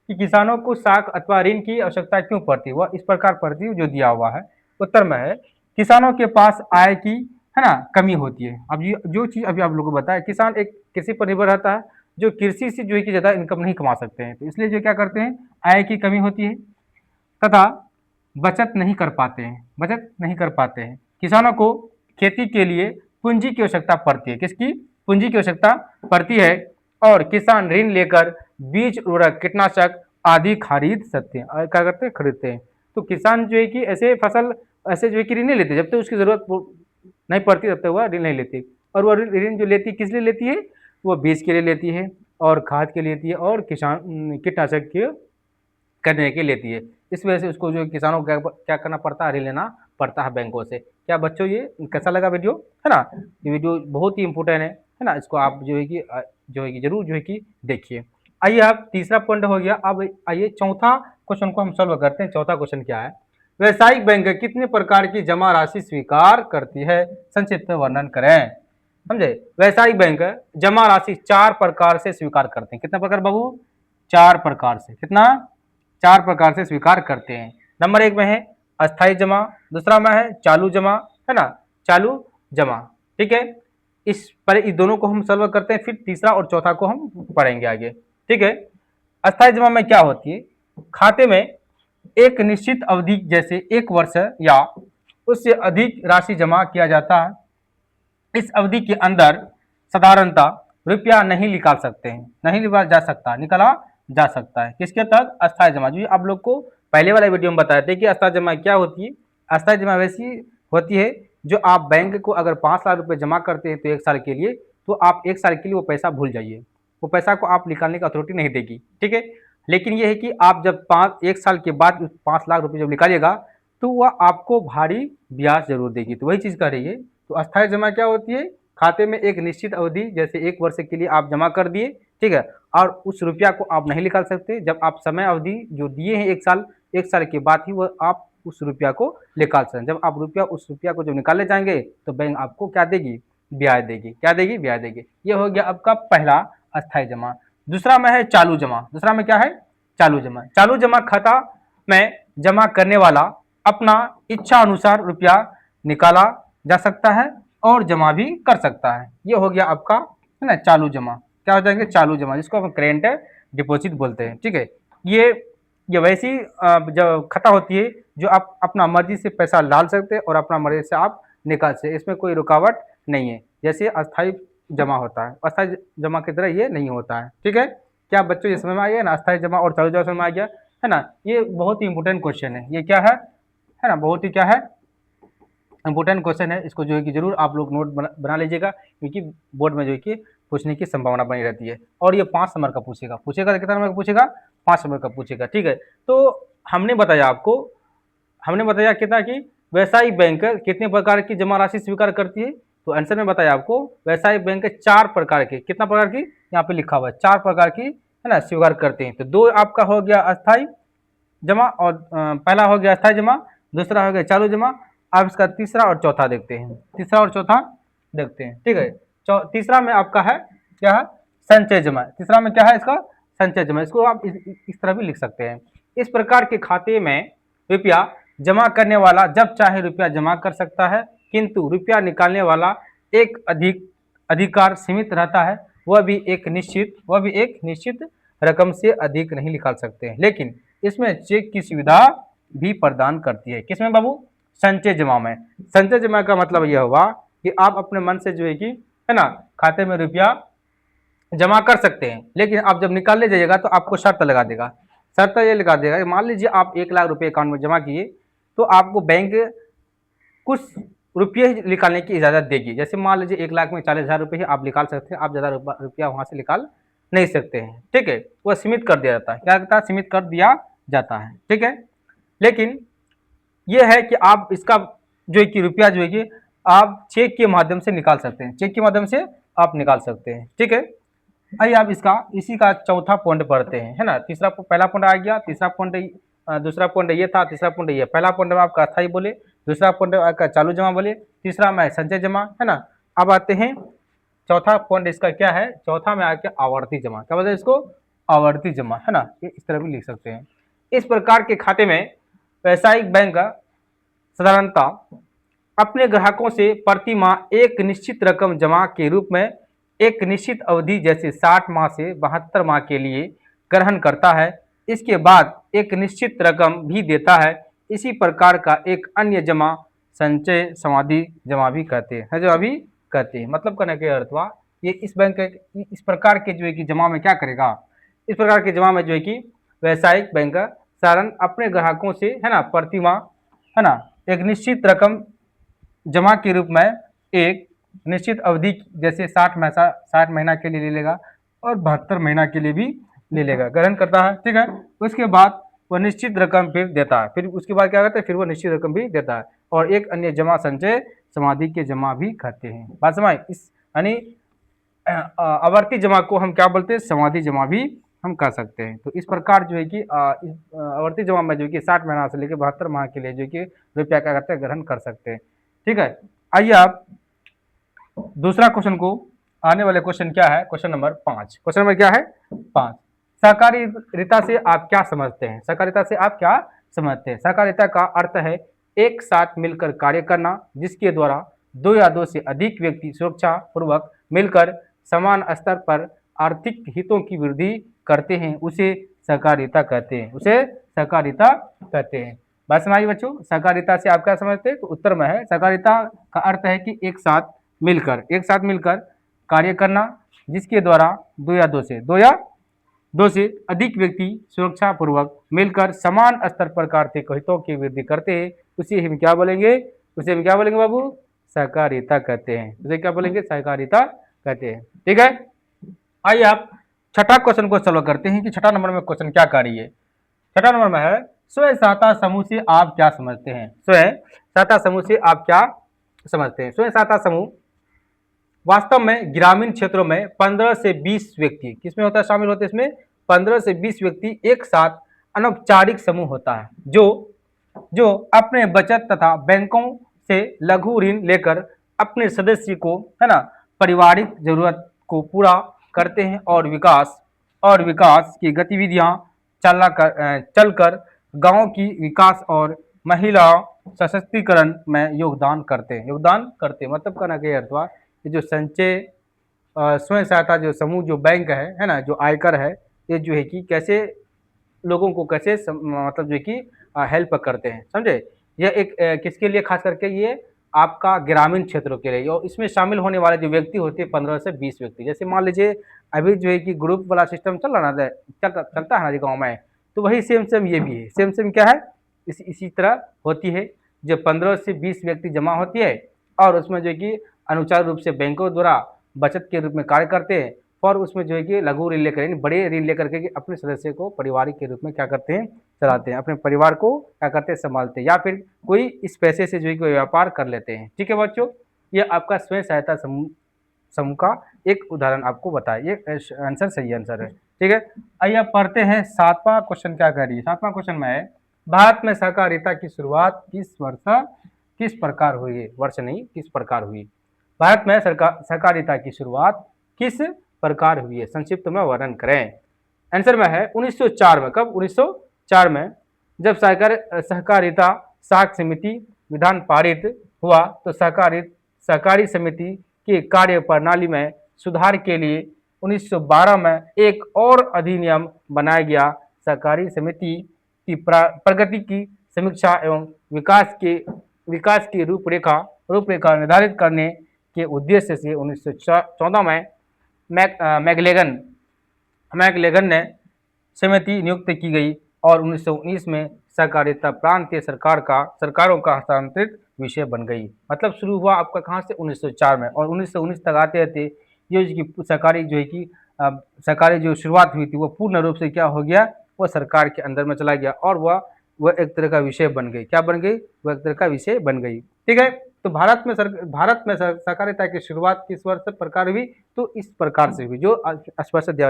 कि किसानों को साख अथवा ऋण की आवश्यकता क्यों पड़ती है, वह इस प्रकार पड़ती है जो दिया हुआ है। उत्तर में है किसानों के पास आय की, है ना, कमी होती है। अब जो चीज़ अभी आप लोगों को बताया, किसान एक कृषि पर निर्भर रहता है, जो कृषि से जो है कि ज़्यादा इनकम नहीं कमा सकते हैं, तो इसलिए जो क्या करते हैं, आय की कमी होती है तथा बचत नहीं कर पाते हैं किसानों को खेती के लिए पूंजी की आवश्यकता पड़ती है। किसकी? पूंजी की आवश्यकता पड़ती है और किसान ऋण लेकर बीज, उर्वरक, कीटनाशक आदि खरीद सकते हैं। क्या करते हैं? खरीदते हैं। तो किसान जो है कि ऐसे फसल ऐसे जो है कि ऋण नहीं लेते, जब तक उसकी जरूरत नहीं पड़ती तब तक वह ऋण नहीं लेती। और वह ऋण जो लेती किस लिए लेती है? वो बीज के लिए लेती है और खाद के लिए लेती है और कीटनाशक के करने के लेती है। इस वजह से उसको जो किसानों को क्या करना पड़ता है? ऋण लेना पड़ता है बैंकों से। क्या बच्चों ये कैसा लगा वीडियो? है ना, ये वीडियो बहुत ही इंपॉर्टेंट है ना, इसको आप जो है कि जरूर जो है कि देखिए। आइए आप तीसरा पॉइंट हो गया। अब आइए चौथा क्वेश्चन को हम सॉल्व करते हैं। चौथा क्वेश्चन क्या है? व्यावसायिक बैंक कितने प्रकार की जमा राशि स्वीकार करती है? संक्षिप्त में वर्णन करें। समझे? व्यावसायिक बैंक जमा राशि 4 प्रकार से स्वीकार करते हैं। कितना प्रकार बाबू? 4 प्रकार से। कितना? 4 प्रकार से स्वीकार करते हैं। नंबर 1 में है अस्थायी जमा, दूसरा में है चालू जमा, है ना, चालू जमा। ठीक है, इस दोनों को हम सॉल्व करते हैं, फिर तीसरा और चौथा को हम पढ़ेंगे आगे। ठीक है, अस्थायी जमा में क्या होती है? खाते में एक निश्चित अवधि जैसे 1 वर्ष या उससे अधिक राशि जमा किया जाता है। इस अवधि के अंदर साधारणतः रुपया नहीं निकाल सकते हैं, नहीं निकाला जा सकता, निकाला जा सकता है। किसके तहत? अस्थायी जमा। जो आप लोग को पहले वाला वीडियो में बताए थे कि अस्थायी जमा क्या होती है। अस्थायी जमा वैसी होती है जो आप बैंक को अगर 5 लाख रुपए जमा करते हैं तो 1 साल के लिए, तो आप 1 साल के लिए वो पैसा भूल जाइए, वो पैसा को आप निकालने की अथॉरिटी नहीं देगी। ठीक है, लेकिन ये है कि आप जब 1 साल के बाद 5 लाख रुपए जब निकालिएगा तो वह आपको भारी ब्याज जरूर देगी। तो वही चीज़ कर रही है। तो अस्थायी जमा क्या होती है? खाते में एक निश्चित अवधि जैसे 1 वर्ष के लिए आप जमा कर दिए, ठीक है, और उस रुपया को आप नहीं निकाल सकते। जब आप समय अवधि जो दिए हैं 1 साल के बाद ही वो आप उस रुपया को निकाल सकते हैं। जब आप उस रुपया को जब निकालने जाएंगे तो बैंक आपको क्या देगी? ब्याज देगी। क्या देगी? ब्याज देगी। ये हो गया आपका पहला अस्थायी जमा। दूसरा में है चालू जमा। दूसरा में क्या है? चालू जमा। चालू जमा खाता में जमा करने वाला अपना इच्छा अनुसार रुपया निकाला जा सकता है और जमा भी कर सकता है। ये हो गया आपका, है ना, चालू जमा। क्या हो जाएंगे? चालू जमा, जिसको हम करेंट डिपॉजिट बोलते हैं। ठीक है, ये वैसी जो खाता होती है जो आप अपना मर्जी से पैसा डाल सकते हैं और अपना मर्जी से आप निकाल सकते, इसमें कोई रुकावट नहीं है। जैसे अस्थायी जमा होता है, अस्थायी जमा की तरह ये नहीं होता है। ठीक है, क्या बच्चों ये समझ में आ गया ना? अस्थायी जमा और चालू जमा समझ में आ गया, है ना? ये बहुत ही इंपॉर्टेंट क्वेश्चन है। ये क्या है ना, बहुत ही क्या है, इंपॉर्टेंट क्वेश्चन है। इसको जो है कि जरूर आप लोग नोट बना लीजिएगा, क्योंकि बोर्ड में जो है कि पूछने की संभावना बनी रहती है। और ये 5 नंबर का पूछेगा। कितना नंबर का पूछेगा? 5 नंबर का पूछेगा। ठीक है, तो हमने बताया कितना कि व्यावसायिक बैंक कितने प्रकार की जमा राशि स्वीकार करती है। तो आंसर में बताया आपको, व्यावसायिक बैंक 4 प्रकार के, कितना प्रकार की यहाँ पे लिखा हुआ है, 4 प्रकार की, है ना, स्वीकार करते हैं। तो 2 आपका हो गया अस्थायी जमा और पहला हो गया अस्थायी जमा, दूसरा हो गया चालू जमा। अब इसका तीसरा और चौथा देखते हैं। तीसरा और चौथा देखते हैं। ठीक है, तीसरा में आपका है क्या है? संचय जमा। तीसरा में क्या है इसका? संचय जमा। इसको आप इस तरह भी लिख सकते हैं। इस प्रकार के खाते में रुपया जमा करने वाला जब चाहे रुपया जमा कर सकता है, किंतु रुपया निकालने वाला एक अधिकार सीमित रहता है। वह भी एक निश्चित रकम से अधिक नहीं निकाल सकते हैं। लेकिन इसमें चेक की सुविधा भी प्रदान करती है। किसमें बाबू? संचय जमा में। संचय जमा का मतलब यह हुआ कि आप अपने मन से जो है कि, है ना, खाते में रुपया जमा कर सकते हैं, लेकिन आप जब निकालने जाइएगा तो आपको शर्त लगा देगा। शर्त ये लगा देगा कि मान लीजिए आप 1 लाख रुपए अकाउंट में जमा किए, तो आपको बैंक कुछ रुपये निकालने की इजाजत देगी। जैसे मान लीजिए 1 लाख में 40,000 रुपये ही आप निकाल सकते हैं, आप ज़्यादा रुपया वहां से निकाल नहीं सकते हैं। ठीक है, वह सीमित कर दिया जाता है। क्या कहता है? सीमित कर दिया जाता है। ठीक है, लेकिन यह है कि आप इसका जो है कि रुपया जो है कि आप चेक के माध्यम से निकाल सकते हैं। चेक के माध्यम से आप निकाल सकते हैं। ठीक है, आइए आप इसी का चौथा पॉइंट पढ़ते हैं, है ना। पहला पॉइंट आ गया, तीसरा पॉइंट, दूसरा पॉइंट ये था, तीसरा पॉइंट ये। पहला पॉइंट में आपका अस्थायी बोले, दूसरा पॉइंट आपका चालू जमा बोले, तीसरा में संचय जमा, है ना। अब आते हैं चौथा पॉइंट, इसका क्या है? चौथा में आके आवर्ती जमा। क्या बोलते हैं इसको? आवर्ती जमा, है ना, ये इस तरह भी लिख सकते हैं। इस प्रकार के खाते में व्यावसायिक बैंक साधारणतः अपने ग्राहकों से प्रति माह एक निश्चित रकम जमा के रूप में एक निश्चित अवधि जैसे 60 माह से 72 माह के लिए ग्रहण करता है। इसके बाद एक निश्चित रकम भी देता है। इसी प्रकार का एक अन्य जमा संचय समाधि जमा भी कहते हैं, जो अभी कहते हैं। मतलब कहने का अर्थ हुआ ये इस बैंक के इस प्रकार के जो है कि जमा में क्या करेगा, इस प्रकार के जमा में जो है कि व्यावसायिक बैंक साधारण अपने ग्राहकों से है ना प्रतिमाह है ना एक निश्चित रकम जमा के रूप में एक निश्चित अवधि जैसे 60 महीना के लिए ले लेगा और 72 महीना के लिए भी ले लेगा, ग्रहण करता है। ठीक है, उसके बाद वह निश्चित रकम फिर देता है, फिर उसके बाद क्या करता है, फिर वो निश्चित रकम भी देता है। और एक अन्य जमा संचय समाधि के जमा भी कहते हैं। बात समझ, इस यानी आवर्ती जमा को हम क्या बोलते हैं, समाधि जमा भी हम कह सकते हैं। तो इस प्रकार जो है कि इस आवर्ती जमा में जो कि 60 महीना से लेकर 72 माह के लिए जो कि रुपया क्या करते हैं, ग्रहण कर सकते हैं। ठीक है, आइए आप दूसरा क्वेश्चन को, आने वाले क्वेश्चन क्या है, क्वेश्चन नंबर 5। क्वेश्चन नंबर क्या है, 5। सहकारिता से आप क्या समझते हैं, सहकारिता से आप क्या समझते हैं। सहकारिता का अर्थ है एक साथ मिलकर कार्य करना, जिसके द्वारा दो या दो से अधिक व्यक्ति सुरक्षा पूर्वक मिलकर समान स्तर पर आर्थिक हितों की वृद्धि करते हैं, उसे सहकारिता कहते हैं, उसे सहकारिता कहते हैं। बात सुनाइए बच्चों, सहकारिता से आप क्या समझते हैं, तो उत्तर में है सहकारिता का अर्थ है कि एक साथ मिलकर कार्य करना, जिसके द्वारा दो से अधिक व्यक्ति सुरक्षा पूर्वक मिलकर समान स्तर पर आर्थिक हितों की वृद्धि करते हैं, उसे हम क्या बोलेंगे, बाबू, सहकारिता कहते हैं, उसे क्या बोलेंगे, सहकारिता कहते हैं। ठीक है, आइए आप छठा क्वेश्चन को सॉल्व करते हैं कि छठा नंबर में क्वेश्चन क्या कर रही है। छठा नंबर में है स्वयं सहायता समूह से आप क्या समझते हैं। स्वयं सहायता समूह से आप क्या समझते हैं। स्वयं सहायता समूह वास्तव में ग्रामीण क्षेत्रों में 15 से 20 व्यक्ति किसमें होता है, शामिल होते हैं। इसमें 15 से 20 व्यक्ति एक साथ अनौपचारिक समूह होता है, जो अपने बचत तथा बैंकों से लघु ऋण लेकर अपने सदस्य को है ना पारिवारिक जरूरत को पूरा करते हैं और विकास की गतिविधियां चलकर गांव की विकास और महिला सशक्तिकरण में योगदान करते हैं। मतलब कहना क्या अर्थ हुआ, ये जो संचय स्वयं सहायता जो समूह जो बैंक है ना, जो आयकर है, ये जो है कि कैसे लोगों को कैसे मतलब जो कि हेल्प करते हैं, समझे। यह एक किसके लिए, खास करके ये आपका ग्रामीण क्षेत्रों के लिए, और इसमें शामिल होने वाले जो व्यक्ति होते हैं 15 से 20 व्यक्ति। जैसे मान लीजिए अभी जो है कि ग्रुप वाला सिस्टम चल रहा ना, चलता है ना जी गाँव में, तो वही सेम ये भी है। सेम क्या है, इसी तरह होती है, जो 15 से 20 व्यक्ति जमा होती है और उसमें जो है कि अनुचार रूप से बैंकों द्वारा बचत के रूप में कार्य करते हैं, और उसमें जो है कि लघु ऋण लेकर बड़े ऋण लेकर के अपने सदस्य को पारिवारिक के रूप में क्या करते हैं, चलाते हैं, अपने परिवार को क्या करते हैं, संभालते हैं, या फिर कोई इस पैसे से जो है कि व्यापार कर लेते हैं। ठीक है बच्चों, ये आपका स्वयं सहायता समूह का एक उदाहरण आपको बताया, ये आंसर सही आंसर है। ठीक है, आइए आप पढ़ते हैं 7वां क्वेश्चन क्या कह रही है। 7वां क्वेश्चन में है भारत में सहकारिता की शुरुआत किस प्रकार हुई है। वर्ष नहीं, किस प्रकार हुई। भारत में सहकारिता की शुरुआत किस प्रकार हुई है, संक्षिप्त में वर्णन करें। आंसर में है 1904 में। कब, 1904 में जब सहकारिता साख समिति विधान पारित हुआ, तो सहकारी समिति की कार्य प्रणाली में सुधार के लिए 1912 में एक और अधिनियम बनाया गया। सहकारी समिति की प्रगति की समीक्षा एवं विकास की रूपरेखा निर्धारित करने के उद्देश्य से 1914 में मैकलेगन ने समिति नियुक्त की गई और 1919 में सहकारिता प्रांतीय सरकारों का हस्तांतरित विषय बन गई। मतलब शुरू हुआ आपका कहाँ से, 1904 में, और 1919 तक आते रहते ये की सरकारी जो है कि सरकारी जो शुरुआत हुई थी वो पूर्ण रूप से क्या हो गया, वो सरकार के अंदर में चला गया और वह एक तरह का विषय बन गई। क्या बन गई, वह एक तरह का विषय बन गई। ठीक है, तो भारत में सहकारिता की शुरुआत किस वर्ष से प्रकार हुई, तो इस प्रकार से हुई, जो स्पष्ट दिया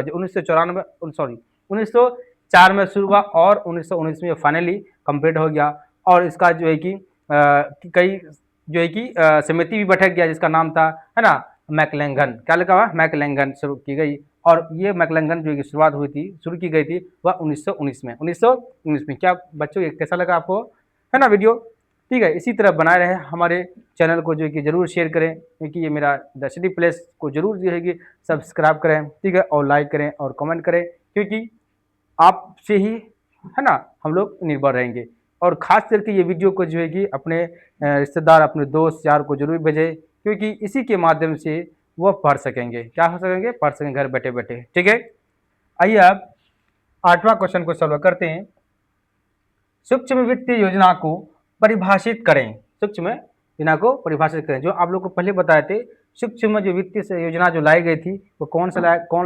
1904 में शुरू हुआ और 1919 में फाइनली कंप्लीट हो गया। और इसका जो है कि कई जो है कि समिति भी बैठक गया जिसका नाम था है ना मैकलेंगन। क्या लिखा हुआ, मैकलेंगन शुरू की गई, और ये मैकलेंगन जो शुरुआत हुई थी, शुरू की गई थी वह 1919 में। 1919 में। क्या बच्चों ये कैसा लगा आपको, है ना वीडियो। ठीक है, इसी तरह बनाए रहे हमारे चैनल को जो है कि जरूर शेयर करें, क्योंकि ये मेरा द स्टडी प्लेस को जरूर जो है कि सब्सक्राइब करें। ठीक है, और लाइक करें और कमेंट करें, क्योंकि आपसे ही है ना हम लोग निर्भर रहेंगे। और ख़ास करके ये वीडियो को जो है कि अपने रिश्तेदार, अपने दोस्त यार को जरूर भेजें, क्योंकि इसी के माध्यम से वो पढ़ सकेंगे। क्या हो सकेंगे? पढ़ सकेंगे घर बैठे बैठे। ठीक है, आइए अब 8वां क्वेश्चन को सॉल्व करते हैं। सूक्ष्म वित्तीय योजना को परिभाषित करें। सूक्ष्म योजना को परिभाषित करें। जो आप लोग को पहले बताए थे, सूक्ष्म जो वित्तीय योजना जो लाई गई थी वो कौन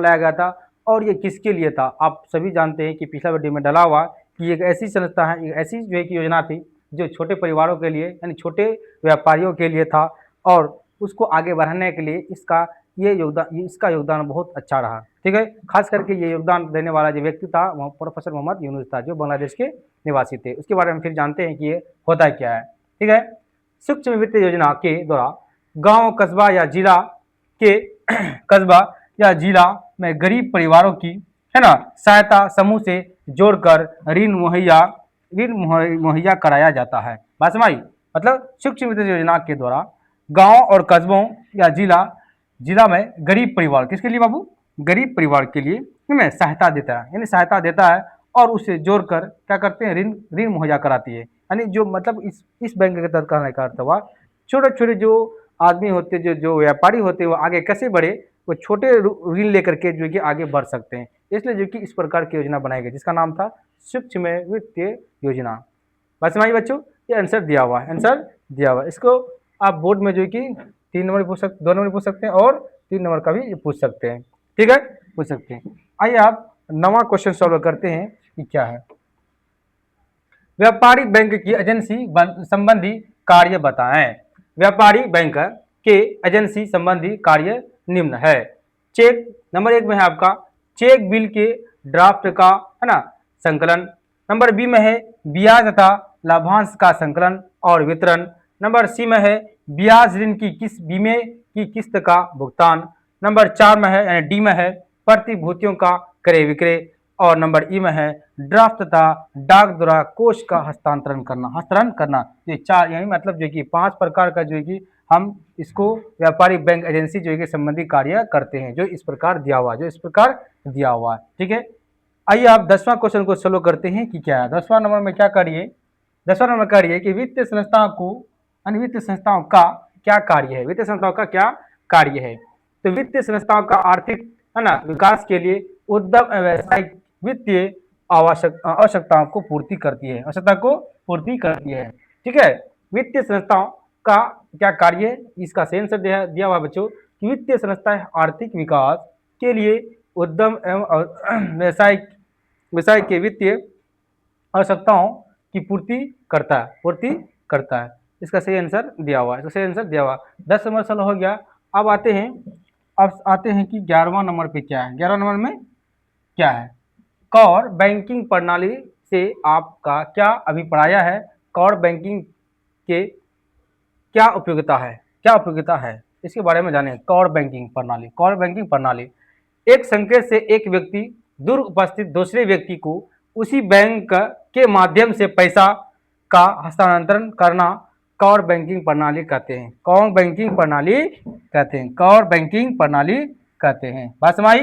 लाया गया था और ये किसके लिए था? आप सभी जानते हैं कि पिछला वीडियो में डाला हुआ कि एक ऐसी संस्था है, एक ऐसी जो है कि योजना थी जो छोटे परिवारों के लिए यानी छोटे व्यापारियों के लिए था और उसको आगे बढ़ाने के लिए इसका योगदान बहुत अच्छा रहा। ठीक है, खास करके ये योगदान देने वाला जो व्यक्ति था वो प्रोफेसर मोहम्मद यूनुस था, जो बांग्लादेश के निवासी थे। उसके बारे में फिर जानते हैं कि ये होता क्या है। ठीक है, सूक्ष्म वित्त योजना के द्वारा गांव, कस्बा या जिला में गरीब परिवारों की है ना सहायता समूह से जोड़कर ऋण मुहैया कराया जाता है। बात समझ? मतलब सूक्ष्म वित्त योजना के द्वारा गांव और कस्बों या जिला में गरीब परिवार, किसके लिए बाबू? गरीब परिवार के लिए सहायता देता है, यानी सहायता देता है और उसे जोड़कर क्या करते हैं? ऋण मुहैया कराती है। यानी जो मतलब इस बैंक के तहत कहने का अर्थ हुआ छोटे छोटे जो आदमी होते, जो व्यापारी होते हैं वो आगे कैसे बढ़े, वो छोटे ऋण लेकर के जो कि आगे बढ़ सकते हैं। इसलिए जो कि इस प्रकार की योजना बनाई गई जिसका नाम था सूक्ष्म वित्तीय योजना। बस समझिए बच्चों, ये आंसर दिया हुआ है, आंसर दिया हुआ है। इसको आप बोर्ड में जो कि 3 नंबर पूछ सकते, 2 नंबर पूछ सकते हैं और 3 नंबर का भी पूछ सकते हैं। ठीक है, पूछ सकते हैं। आइए आप 9वां क्वेश्चन सॉल्व करते हैं कि क्या है। व्यापारी बैंक की एजेंसी संबंधी कार्य बताएं। व्यापारी बैंक के एजेंसी संबंधी कार्य निम्न है। चेक, नंबर 1 में है आपका चेक बिल के ड्राफ्ट का है ना संकलन। नंबर बी में है ब्याज तथा लाभांश का संकलन और वितरण। नंबर सी में है ब्याज ऋण की बीमे की किस्त का भुगतान। नंबर 4 में है यानी डी में है प्रतिभूतियों का क्रय विक्रय। और नंबर ई में है ड्राफ्ट तथा डाक द्वारा कोष का हस्तांतरण करना। ये 4 यानी मतलब जो कि 5 प्रकार का जो है कि हम इसको व्यापारी बैंक एजेंसी जो है कि संबंधी कार्य करते हैं, जो इस प्रकार दिया हुआ है। ठीक है, आइए आप 10वां क्वेश्चन को सोल्व करते हैं कि क्या है। 10वां नंबर में क्या करिए, 10वां नंबर करिए कि वित्तीय संस्थाओं का क्या कार्य है। वित्तीय संस्थाओं का क्या कार्य है? तो वित्तीय संस्थाओं का आर्थिक है ना विकास के लिए उद्यम एवं व्यावसायिक वित्तीय आवश्यकताओं को पूर्ति करती है। ठीक है, वित्तीय संस्थाओं का क्या कार्य है? इसका सही आंसर दिया हुआ बच्चों कि वित्तीय संस्थाएं आर्थिक विकास के लिए उद्यम एवं व्यवसाय के वित्तीय आवश्यकताओं की पूर्ति करता है। इसका सही आंसर दिया हुआ है। 10 नंबर सॉल्व हो गया। अब आते हैं कि 11वां नंबर पे क्या है। 11वां नंबर में क्या है? कॉर बैंकिंग प्रणाली से आपका क्या अभिप्राय है? कॉर बैंकिंग के क्या उपयोगिता है इसके बारे में जानें। कॉर बैंकिंग प्रणाली एक संकेत से एक व्यक्ति दूर उपस्थित दूसरे व्यक्ति को उसी बैंक के माध्यम से पैसा का हस्तांतरण करना कॉर बैंकिंग प्रणाली कहते हैं। कॉर बैंकिंग प्रणाली कहते हैं। बात समझ?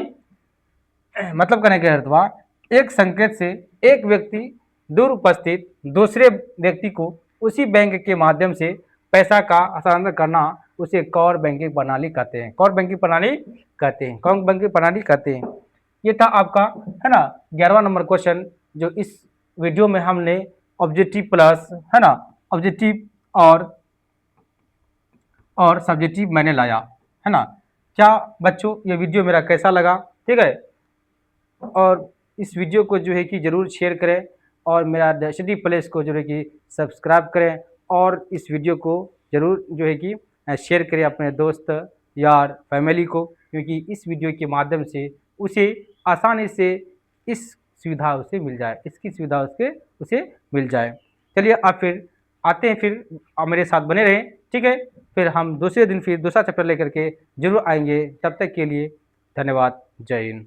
मतलब कहने के अर्थ हुआ एक संकेत से एक व्यक्ति दूर उपस्थित दूसरे व्यक्ति को उसी बैंक के माध्यम से पैसा का हस्तांतरण करना उसे कॉर बैंकिंग प्रणाली कहते हैं। ये था आपका है ना 11वां नंबर क्वेश्चन, जो इस वीडियो में हमने ऑब्जेक्टिव प्लस है ना ऑब्जेक्टिव और सब्जेक्टिव मैंने लाया है ना। क्या बच्चों ये वीडियो मेरा कैसा लगा? ठीक है, और इस वीडियो को जो है कि ज़रूर शेयर करें और मेरा स्टडी प्लेस को जो है कि सब्सक्राइब करें और इस वीडियो को ज़रूर जो है कि शेयर करें अपने दोस्त यार फैमिली को, क्योंकि इस वीडियो के माध्यम से उसे आसानी से इसकी सुविधा उसे मिल जाए। चलिए आप फिर आते हैं, फिर आप मेरे साथ बने रहें। ठीक है, फिर हम दूसरे दिन फिर दूसरा चैप्टर लेकर के जरूर आएंगे। तब तक के लिए धन्यवाद। जय हिंद।